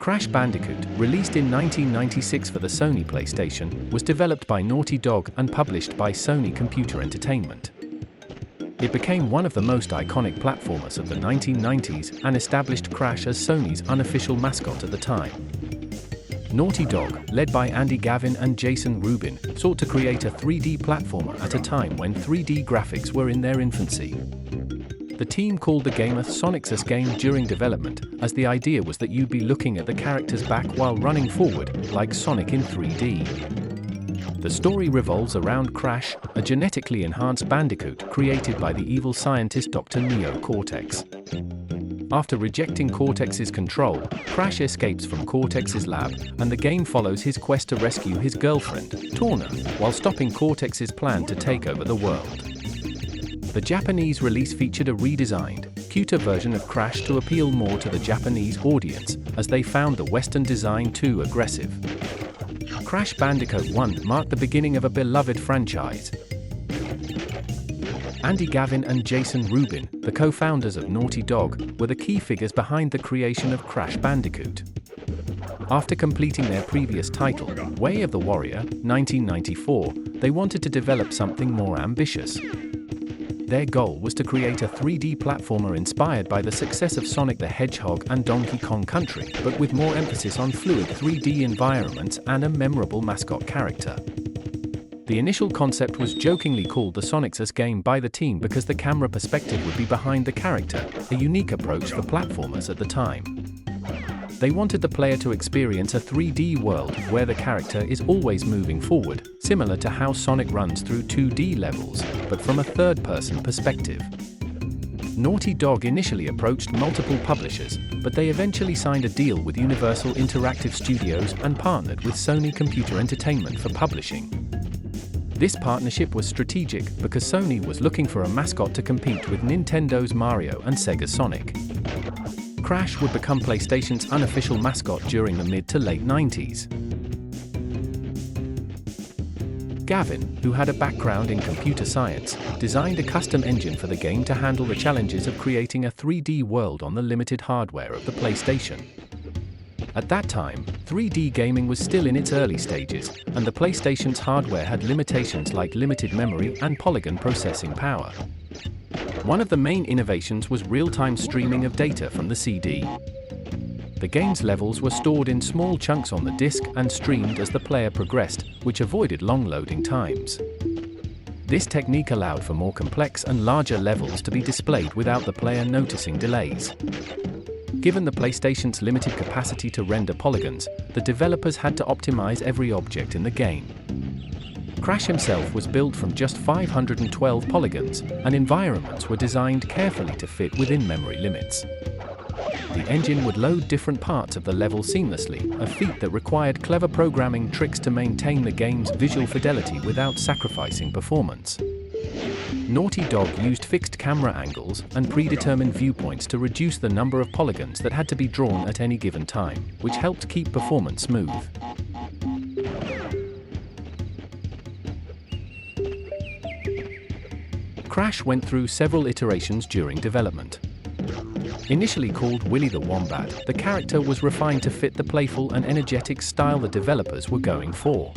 Crash Bandicoot, released in 1996 for the Sony PlayStation, was developed by Naughty Dog and published by Sony Computer Entertainment. It became one of the most iconic platformers of the 1990s and established Crash as Sony's unofficial mascot at the time. Naughty Dog, led by Andy Gavin and Jason Rubin, sought to create a 3D platformer at a time when 3D graphics were in their infancy. The team called the game a Sonic's game during development, as the idea was that you'd be looking at the character's back while running forward, like Sonic in 3D. The story revolves around Crash, a genetically enhanced Bandicoot created by the evil scientist Dr. Neo Cortex. After rejecting Cortex's control, Crash escapes from Cortex's lab, and the game follows his quest to rescue his girlfriend, Torna, while stopping Cortex's plan to take over the world. The Japanese release featured a redesigned, cuter version of Crash to appeal more to the Japanese audience, as they found the Western design too aggressive. Crash Bandicoot 1 marked the beginning of a beloved franchise. Andy Gavin and Jason Rubin, the co-founders of Naughty Dog, were the key figures behind the creation of Crash Bandicoot. After completing their previous title, Way of the Warrior, 1994, they wanted to develop something more ambitious. Their goal was to create a 3D platformer inspired by the success of Sonic the Hedgehog and Donkey Kong Country, but with more emphasis on fluid 3D environments and a memorable mascot character. The initial concept was jokingly called the Sonic's game by the team because the camera perspective would be behind the character, a unique approach for platformers at the time. They wanted the player to experience a 3D world where the character is always moving forward, similar to how Sonic runs through 2D levels, but from a third-person perspective. Naughty Dog initially approached multiple publishers, but they eventually signed a deal with Universal Interactive Studios and partnered with Sony Computer Entertainment for publishing. This partnership was strategic because Sony was looking for a mascot to compete with Nintendo's Mario and Sega's Sonic. Crash would become PlayStation's unofficial mascot during the mid to late 90s. Gavin, who had a background in computer science, designed a custom engine for the game to handle the challenges of creating a 3D world on the limited hardware of the PlayStation. At that time, 3D gaming was still in its early stages, and the PlayStation's hardware had limitations like limited memory and polygon processing power. One of the main innovations was real-time streaming of data from the CD. The game's levels were stored in small chunks on the disc and streamed as the player progressed, which avoided long loading times. This technique allowed for more complex and larger levels to be displayed without the player noticing delays. Given the PlayStation's limited capacity to render polygons, the developers had to optimize every object in the game. Crash himself was built from just 512 polygons, and environments were designed carefully to fit within memory limits. The engine would load different parts of the level seamlessly, a feat that required clever programming tricks to maintain the game's visual fidelity without sacrificing performance. Naughty Dog used fixed camera angles and predetermined viewpoints to reduce the number of polygons that had to be drawn at any given time, which helped keep performance smooth. Crash went through several iterations during development. Initially called Willy the Wombat, the character was refined to fit the playful and energetic style the developers were going for.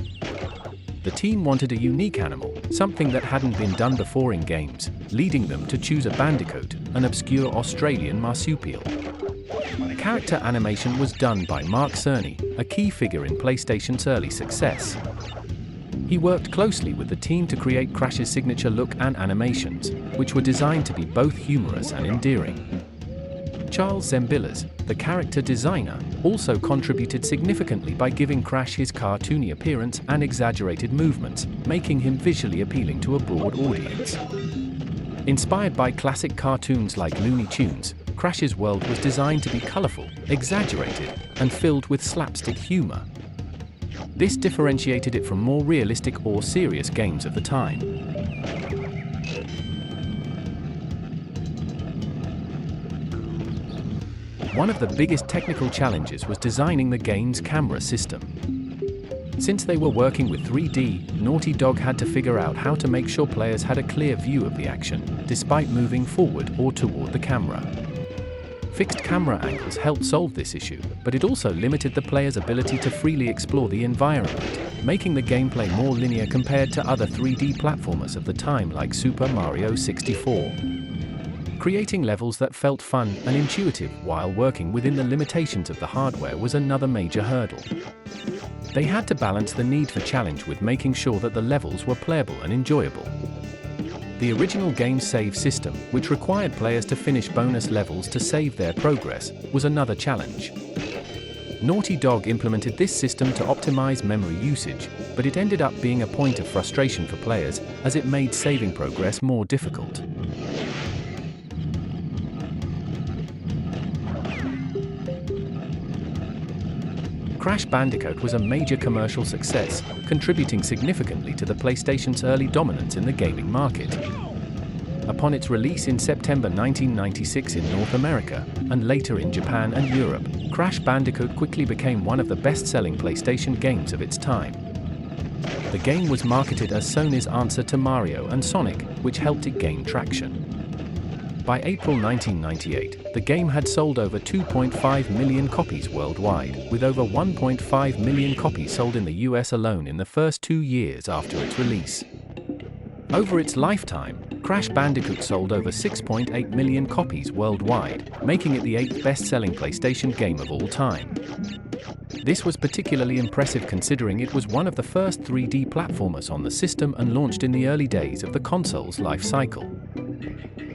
The team wanted a unique animal, something that hadn't been done before in games, leading them to choose a bandicoot, an obscure Australian marsupial. Character animation was done by Mark Cerny, a key figure in PlayStation's early success. He worked closely with the team to create Crash's signature look and animations, which were designed to be both humorous and endearing. Charles Zembillas, the character designer, also contributed significantly by giving Crash his cartoony appearance and exaggerated movements, making him visually appealing to a broad audience. Inspired by classic cartoons like Looney Tunes, Crash's world was designed to be colorful, exaggerated, and filled with slapstick humor. This differentiated it from more realistic or serious games of the time. One of the biggest technical challenges was designing the game's camera system. Since they were working with 3D, Naughty Dog had to figure out how to make sure players had a clear view of the action, despite moving forward or toward the camera. Fixed camera angles helped solve this issue, but it also limited the player's ability to freely explore the environment, making the gameplay more linear compared to other 3D platformers of the time like Super Mario 64. Creating levels that felt fun and intuitive while working within the limitations of the hardware was another major hurdle. They had to balance the need for challenge with making sure that the levels were playable and enjoyable. The original game's save system, which required players to finish bonus levels to save their progress, was another challenge. Naughty Dog implemented this system to optimize memory usage, but it ended up being a point of frustration for players as it made saving progress more difficult. Crash Bandicoot was a major commercial success, contributing significantly to the PlayStation's early dominance in the gaming market. Upon its release in September 1996 in North America, and later in Japan and Europe, Crash Bandicoot quickly became one of the best-selling PlayStation games of its time. The game was marketed as Sony's answer to Mario and Sonic, which helped it gain traction. By April 1998, the game had sold over 2.5 million copies worldwide, with over 1.5 million copies sold in the US alone in the first 2 years after its release. Over its lifetime, Crash Bandicoot sold over 6.8 million copies worldwide, making it the 8th best-selling PlayStation game of all time. This was particularly impressive considering it was one of the first 3D platformers on the system and launched in the early days of the console's life cycle.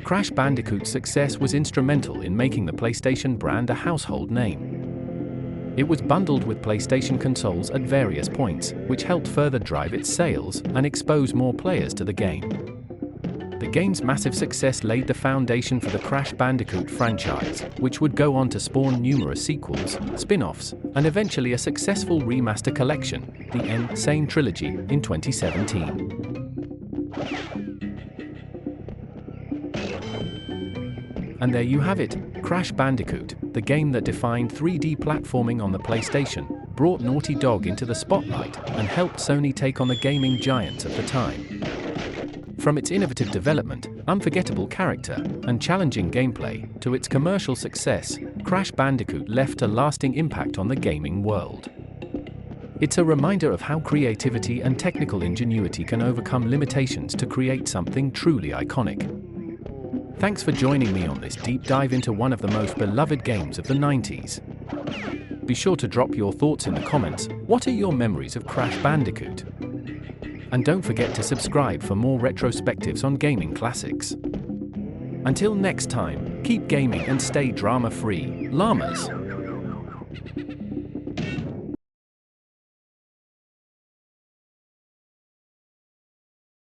Crash Bandicoot's success was instrumental in making the PlayStation brand a household name. It was bundled with PlayStation consoles at various points, which helped further drive its sales and expose more players to the game. The game's massive success laid the foundation for the Crash Bandicoot franchise, which would go on to spawn numerous sequels, spin-offs, and eventually a successful remaster collection, the N-Sane Trilogy, in 2017. And there you have it, Crash Bandicoot, the game that defined 3D platforming on the PlayStation, brought Naughty Dog into the spotlight, and helped Sony take on the gaming giants of the time. From its innovative development, unforgettable character, and challenging gameplay, to its commercial success, Crash Bandicoot left a lasting impact on the gaming world. It's a reminder of how creativity and technical ingenuity can overcome limitations to create something truly iconic. Thanks for joining me on this deep dive into one of the most beloved games of the 90s. Be sure to drop your thoughts in the comments. What are your memories of Crash Bandicoot? And don't forget to subscribe for more retrospectives on gaming classics. Until next time, keep gaming and stay drama-free, Llamas.